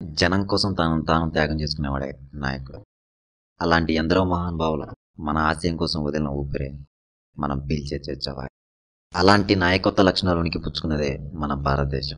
జనం కోసం తాను తాను త్యాగం చేసుకునేవాడే నాయకుడు. అలాంటి ఎందరో మహానుభావులు మన ఆశయం కోసం వదిలిన ఊపిరే మనం పీల్చే చర్చవాయి. అలాంటి నాయకత్వ లక్షణాలు ఉనికి పుచ్చుకున్నదే మన భారతదేశం.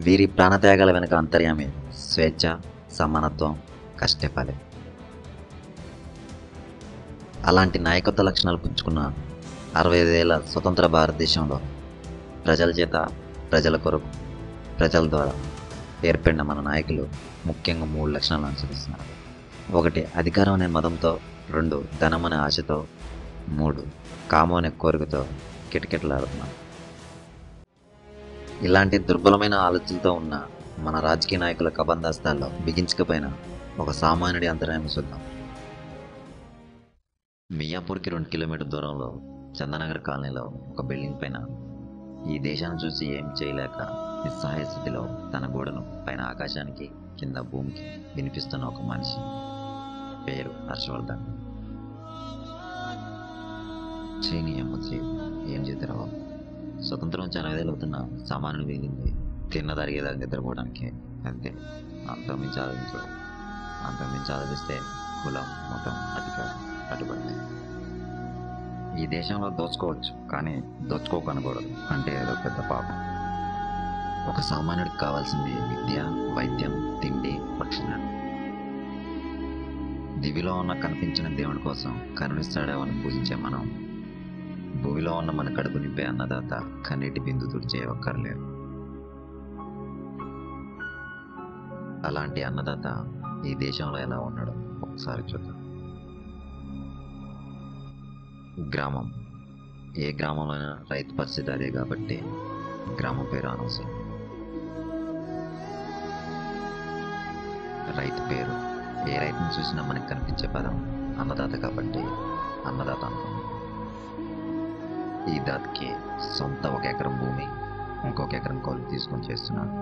వీరి ప్రాణత్యాగాల వెనుక అంతర్యామి స్వేచ్ఛ, సమానత్వం, కష్టఫలే. అలాంటి నాయకత్వ లక్షణాలు పుంజుకున్న 65 ఏళ్ల స్వతంత్ర భారతదేశంలో ప్రజల చేత, ప్రజల కొరకు, ప్రజల ద్వారా ఏర్పడిన మన నాయకులు ముఖ్యంగా 3 లక్షణాలను అనుసరిస్తున్నారు. 1 అధికారం అనే మదంతో, 2 ధనం అనే ఆశతో, 3 కామం అనే కోరికతో కిటకిటలాడుతున్నారు. ఇలాంటి దుర్బలమైన ఆలోచనలతో ఉన్న మన రాజకీయ నాయకుల కబంధాస్తాల్లో బిగించకపోయిన ఒక సామాన్యుడి అంతరాయం చూద్దాం. మియాపూర్కి 2 కిలోమీటర్ దూరంలో చందనగర్ కాలనీలో ఒక బిల్డింగ్ పైన ఈ దేశాన్ని చూసి ఏం చేయలేక నిస్సహాయ స్థితిలో తన గోడను పైన ఆకాశానికి, కింద భూమికి వినిపిస్తున్న ఒక మనిషి పేరు హర్షవర్ధన్. చైనీ అమ్మచ్చి ఏం చేద్దరావు, స్వతంత్రం వచ్చి 60 ఏళ్ళు అవుతున్న సామాన్యుడు మిగిలింది తిన్నదరిగేదాకా నిద్రపోవడానికి. అంతే, అంతకుమించి ఆలోచించడు. అంతకుమించి ఆలోచిస్తే కులం, మతం, అధికారం కట్టుబడతాయి. ఈ దేశంలో దోచుకోవచ్చు, కానీ దోచుకోకనకూడదు అంటే ఏదో పెద్ద పాపం. ఒక సామాన్యుడికి కావాల్సింది విద్య, వైద్యం, తిండి, రక్షణ. దివిలో ఉన్న కనిపించిన దేవుడి కోసం కరుణిస్తాడేమని పూజించే మనం, భూమిలో ఉన్న మన కడుపు నింపే అన్నదాత కన్నీటి బిందు తుడిచే ఒక్కర్లేరు. అలాంటి అన్నదాత ఈ దేశంలో ఎలా ఉన్నాడో ఒకసారి చూద్దాం. గ్రామం. ఏ గ్రామంలోనైనా రైతు పరిస్థితి అదే కాబట్టి గ్రామం పేరు అనవసరం. రైతు పేరు. ఏ రైతుని చూసినా మనకు కనిపించే పదం అన్నదాత కాబట్టి అన్నదాత అనుకున్నాం. ఈ దాతకి సొంత 1 ఎకరం భూమి, ఇంకొక ఎకరం కౌలు తీసుకొని చేస్తున్నాడు.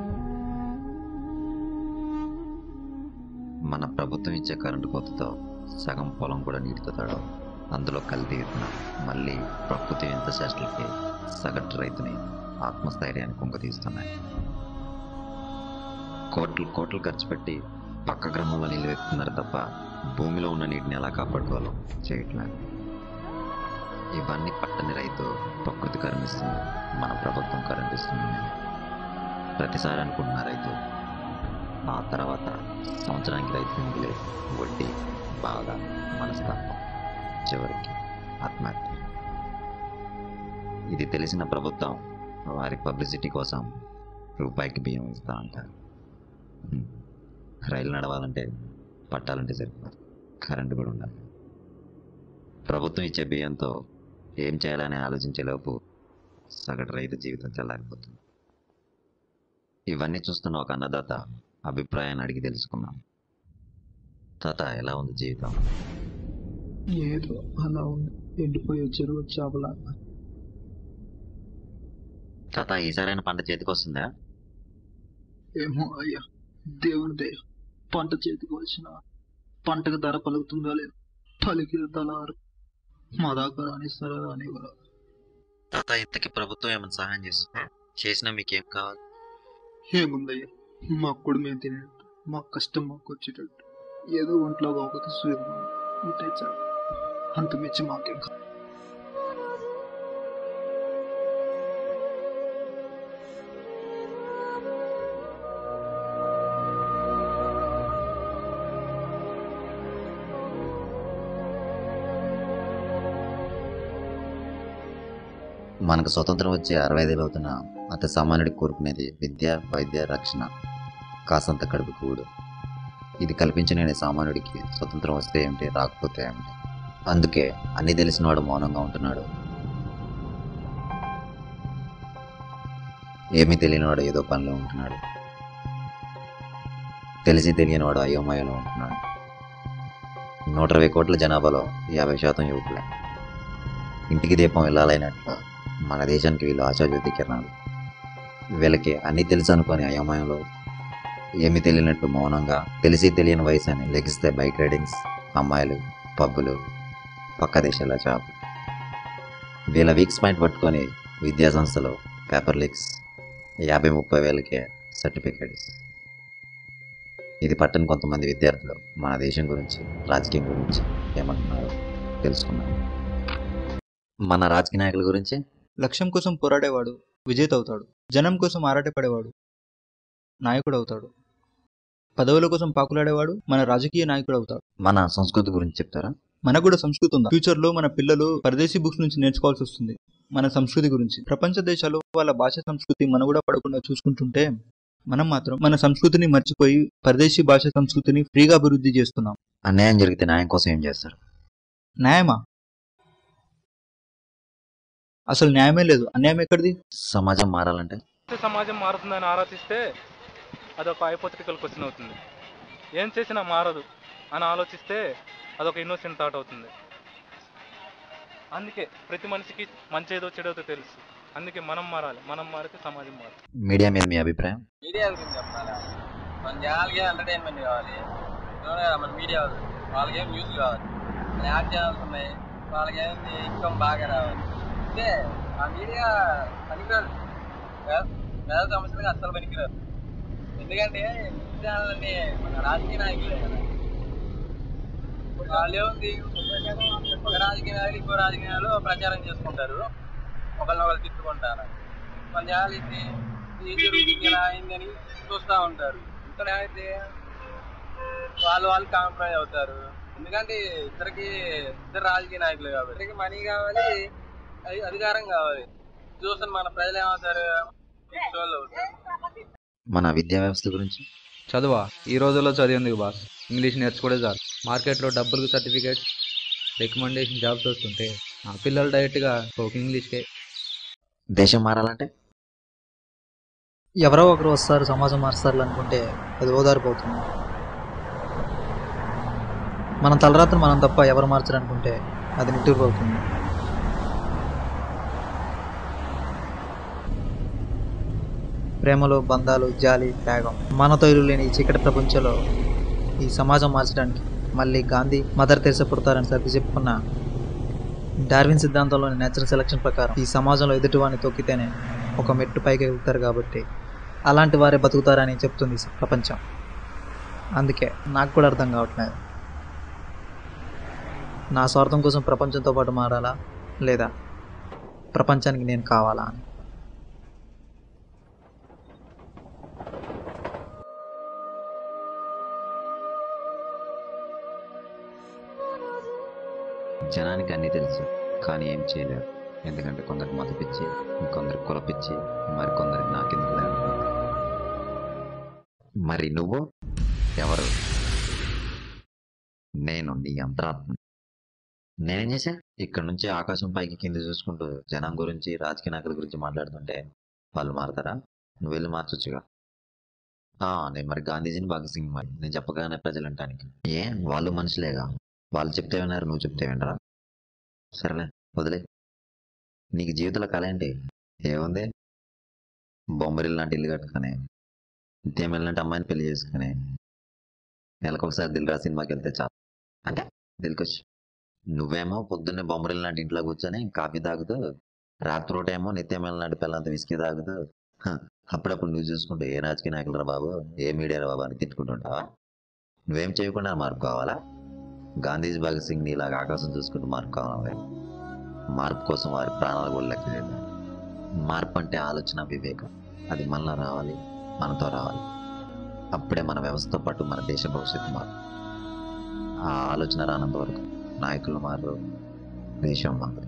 మన ప్రభుత్వం ఇచ్చే కరెంటు కోతతో సగం పొలం కూడా నీటితో తడవు. అందులో కల్తీ విత్తనాలు, మళ్ళీ ప్రకృతి వింత శాస్త్రలకి సగటు రైతుని ఆత్మస్థైర్యాన్ని కుంగతీస్తున్నాయి. కోట్లు ఖర్చు పెట్టి పక్క గ్రామంలో నీళ్ళు వెతుకుతున్నారు తప్ప భూమిలో ఉన్న నీటిని ఎలా కాపాడుకోవాలో చేయట్లేదు. ఇవన్నీ పట్టని రైతు ప్రకృతి కరుణిస్తుంది, మన ప్రభుత్వం కరుణిస్తుంది ప్రతిసారి అనుకుంటున్న రైతు. ఆ తర్వాత సంవత్సరానికి రైతుకి మిగిలే వడ్డీ, బాధ, మనస్తాపం, చివరికి ఆత్మహత్య. ఇది తెలిసిన ప్రభుత్వం వారి పబ్లిసిటీ కోసం రూపాయికి బియ్యం ఇస్తా అంటారు. రైలు నడవాలంటే పట్టాలంటే సరిపోదు, కరెంటు కూడా ఉండాలి. ప్రభుత్వం ఇచ్చే బియ్యంతో ఏం చేయాలని ఆలోచించేలోపు సగటు రైతు జీవితం చల్లారిపోతుంది. ఇవన్నీ చూస్తున్న ఒక అన్నదాత అభిప్రాయాన్ని అడిగి తెలుసుకున్నాం. తాత, ఎలా ఉంది జీవితం? ఏదో అలా ఉంది, ఎండిపోయి చెరువు చేపలా. తాత, ఈసారైన పంట చేతికి వస్తుందా? ఏమో అయ్యా, దేవుని దయ. పంట చేతికి వచ్చిన పంటకు ధర పలుకుతుందా లేదు, పలికి దళారు మా దాకా రానిస్తారా రానివ్వరా. తాత, ఇంతకీ ప్రభుత్వం ఏమైనా సహాయం చేస్తుందా? చేసినా మీకేం కావాలి? ఏముందయ్యా, మాకు కూడా మేము తినేటట్టు, మా కష్టం మాకు వచ్చేటట్టు ఏదో ఒంట్లో బాగోతే స్వీయం ఉంటే చాలు, అంతమించి మాకేం కాదు. మనకు స్వతంత్రం వచ్చి 65 ఏళ్ళు అవుతున్న అతి సామాన్యుడికి కోరుకునేది విద్య, వైద్య, రక్షణ, కాసంత కడుపు కూడు. ఇది కల్పించిన సామాన్యుడికి స్వతంత్రం వస్తే ఏమిటి, రాకపోతే ఏమిటి? అందుకే అన్నీ తెలిసినవాడు మౌనంగా ఉంటున్నాడు, ఏమీ తెలియనివాడు ఏదో పనిలో ఉంటున్నాడు, తెలిసి తెలియనివాడు అయోమయంలో ఉంటున్నాడు. 120 కోట్ల జనాభాలో 50% యువకులే. ఇంటికి దీపం వెళ్ళాలైనట్లు మన దేశానికి వీళ్ళు ఆశాజ్యోతి కిరణాలు. వీళ్ళకి అన్నీ తెలుసు అనుకొని అయోమయంలో ఏమి తెలియనట్టు మౌనంగా, తెలిసి తెలియని వయసు అని లెగిస్తే బైక్ రైడింగ్స్, అమ్మాయిలు, పబ్బులు, పక్క దేశాల జాబ్. వీళ్ళ వీక్స్ పాయింట్ పట్టుకొని విద్యా సంస్థలు పేపర్ లీక్స్, 50-30 వేలకే సర్టిఫికేట్స్. ఇది పట్టని కొంతమంది విద్యార్థులు మన దేశం గురించి, రాజకీయం గురించి ఏమంటున్నారు తెలుసుకున్నారు. మన రాజకీయ నాయకుల గురించి లక్ష్యం కోసం పోరాడేవాడు విజేత అవుతాడు. జనం కోసం ఆరాటపడేవాడు నాయకుడు అవుతాడు. పదవుల కోసం పాకులాడేవాడు మన రాజకీయ నాయకుడు అవుతాడు. మన సంస్కృతి గురించి చెప్తారా? మనకు కూడా సంస్కృతి ఉందా? ఫ్యూచర్లో మన పిల్లలు పరదేశీ బుక్స్ నుంచి నేర్చుకోవాల్సి వస్తుంది మన సంస్కృతి గురించి. ప్రపంచ దేశాలు వాళ్ళ భాష సంస్కృతి మన కూడా పడకుండా చూసుకుంటుంటే మనం మాత్రం మన సంస్కృతిని మర్చిపోయి పరదేశీ భాష సంస్కృతిని ఫ్రీగా అభివృద్ధి చేస్తున్నాం. అన్యాయం జరిగితే న్యాయం కోసం ఏం చేస్తారు? న్యాయమా? అసలు న్యాయమే లేదు. అన్యాయం ఎక్కడిది? సమాజం మారాలంటే సమాజం మారుతుందని ఆరాధిస్తే అదొక హైపోథెటికల్ క్వశ్చన్ అవుతుంది. ఏం చేసినా మారదు అని ఆలోచిస్తే అదొక ఇన్నోసెంట్ థాట్ అవుతుంది. అందుకే ప్రతి మనిషికి మంచి ఏదో చెడేదో తెలుసు. అందుకే మనం మారాలి. మనం మారితే సమాజం మారుతుంది. మీడియా మీద మీ అభిప్రాయం? మీడియా గురించి చెప్పాలా? మన జనాలకి ఎంటర్టైన్మెంట్ కావాలి. మన మీడియా వాళ్ళకేం న్యూస్ కావాలి. యాడ్ ఛానల్స్ ఉన్నాయి, వాళ్ళకేం ఇన్కమ్ బాగా రావాలి. అంటే ఆ మీడియా పనికిరాదు. పేద సమస్యలకు అస్సలు పనికిరాదు. ఎందుకంటే న్యూస్ ఛానల్ అన్నీ మన రాజకీయ నాయకులే కదా. వాళ్ళు ఏముంది, ఒక రాజకీయ నాయకులు ఇంకో రాజకీయ నాయకులు ప్రచారం చేసుకుంటారు, ఒకరినొకరు తిట్టుకుంటారు. మన జనాలు ఏం జరుగుతుంది, ఎలా అయిందని చూస్తూ ఉంటారు. ఇక్కడ అయితే వాళ్ళు కాంప్రమైజ్ అవుతారు. ఎందుకంటే ఇద్దరు రాజకీయ నాయకులు కాబట్టి ఇద్దరికి మనీ కావాలి, అధికారం కావాలి. చూస్తాను మన ప్రజలు ఏమవుతారు, మన విద్యా వ్యవస్థ గురించి? చదువా? ఈ రోజుల్లో చదివేందుకు బాస్, ఇంగ్లీష్ నేర్చుకోవడే చాలు. మార్కెట్లో డబ్బులకు సర్టిఫికేట్, రికమెండేషన్ జాబ్స్ వస్తుంటే ఆ పిల్లలు డైరెక్ట్గా ఒక ఇంగ్లీష్కే. దేశం మారాలంటే ఎవరో ఒకరు వస్తారు సమాజం మారుస్తారు అనుకుంటే అది ఓదారిపోతుంది. మన తలరాత్రి మనం తప్ప ఎవరు మార్చరు అనుకుంటే అది నిట్టూరిపోతుంది. ప్రేమలు, బంధాలు, జాలి, త్యాగం, మనతో ఇల్లు లేని ఈ చీకటి ప్రపంచంలో ఈ సమాజం మార్చడానికి మళ్ళీ గాంధీ, మదర్ తెరిసా పుడతారని సర్ది చెప్పుకున్న డార్విన్ సిద్ధాంతంలోని నేచురల్ సెలక్షన్ ప్రకారం ఈ సమాజంలో ఎదుటివాడిని తొక్కితేనే ఒక మెట్టు పైకి వెళ్తారు. కాబట్టి అలాంటి వారే బతుకుతారని చెప్తుంది ప్రపంచం. అందుకే నాకు కూడా అర్థం కావట్లేదు, నా స్వార్థం కోసం ప్రపంచంతో పాటు మారాలా లేదా ప్రపంచానికి నేను కావాలా అని. జనానికి అన్నీ తెలుసు, కానీ ఏం చేయలేరు. ఎందుకంటే కొందరికి మత పిచ్చి, ఇంకొందరికి కుల పిచ్చి, మరికొందరికి నాకెందుకు లేదు. మరి నువ్వు ఎవరు? నేను నీ అంతరాత్మ. నేనేం చేశా? ఇక్కడ నుంచి ఆకాశం పైకి కింద చూసుకుంటూ జనం గురించి, రాజకీయ నాయకుల గురించి మాట్లాడుతుంటే వాళ్ళు మారుతారా? నువ్వు వెళ్ళి మార్చొచ్చుగా. నేను మరి గాంధీజీని, భగత్ సింగ్ మరి నేను చెప్పగానే ప్రజలు అంటానికి వాళ్ళు మనుషులేగా. వాళ్ళు చెప్తే విన్నారు, నువ్వు చెప్తే వినరా? సరేలే, వదిలే. నీకు జీవితంలో కళ ఏంటి? ఏముంది? బొమ్మరిల్లు లాంటి ఇల్లు కట్టుకుని, నిత్యం వెళ్ళినట్టు అమ్మాయిని పెళ్లి చేసుకుని, నెలకొకసారి దిల్ రాజు సినిమాకి వెళ్తే చాలు. అంటే దిల్కొచ్చి నువ్వేమో పొద్దున్నే బొమ్మరిల్లు లాంటి ఇంట్లో కూర్చొని కాఫీ తాగుతూ, రాత్రోటేమో నిత్యం వెళ్ళినట్టు పిల్లంత విసికి తాగుతూ, అప్పుడప్పుడు నువ్వు చూసుకుంటూ ఏ రాజకీయ నాయకులు రా బాబు, ఏ మీడియా రా బాబు అని తిట్టుకుంటుంటావా? నువ్వేం చేయకుండా మార్పు కావాలా? గాంధీజీ, భగత్ సింగ్ నీలాగా ఆకాశం చూసుకుంటూ మార్పు కావాలి. మార్పు కోసం వారి ప్రాణాలు కూడా లెక్క లేదు. మార్పు అంటే ఆలోచన, వివేకం. అది మనలో రావాలి, మనతో రావాలి. అప్పుడే మన వ్యవస్థతో పాటు మన దేశ భవిష్యత్తు మారు. ఆ ఆలోచన రానంత వరకు నాయకులు మారు, దేశం మారు.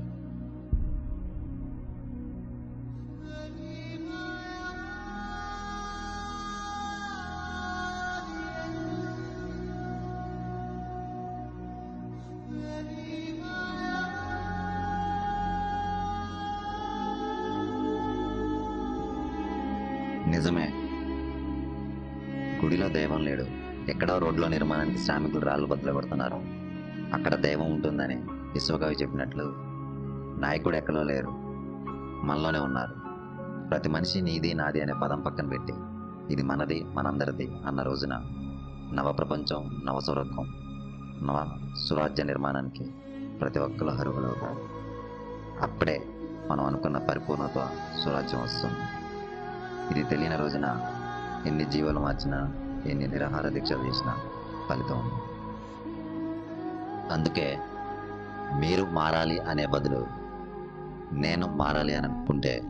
నిజమే, గుడిలో దైవం లేడు. ఎక్కడో రోడ్లో నిర్మాణానికి శ్రామికులు రాళ్ళు బదులు కొడుతున్నారు. అక్కడ దైవం ఉంటుందని విశ్వకవి చెప్పినట్లు నాయకుడు ఎక్కడో లేరు, మనలోనే ఉన్నారు. ప్రతి మనిషి నీది నాది అనే పదం పక్కన పెట్టి ఇది మనది మనందరిది అన్న రోజున నవ ప్రపంచం నవ స్వర్గం నవ సురాజ్య నిర్మాణానికి ప్రతి ఒక్కరు అర్హులవుతారు. అప్పుడే మనం అనుకున్న పరిపూర్ణత సురాజ్యం వస్తుంది. ఇది తెలియని రోజున ఎన్ని జీవాలు మార్చినా ఎన్ని నిరాహార దీక్షలు చేసినా ఫలితం ఉంది. అందుకే మీరు మారాలి అనే బదులు నేను మారాలి అని అనుకుంటే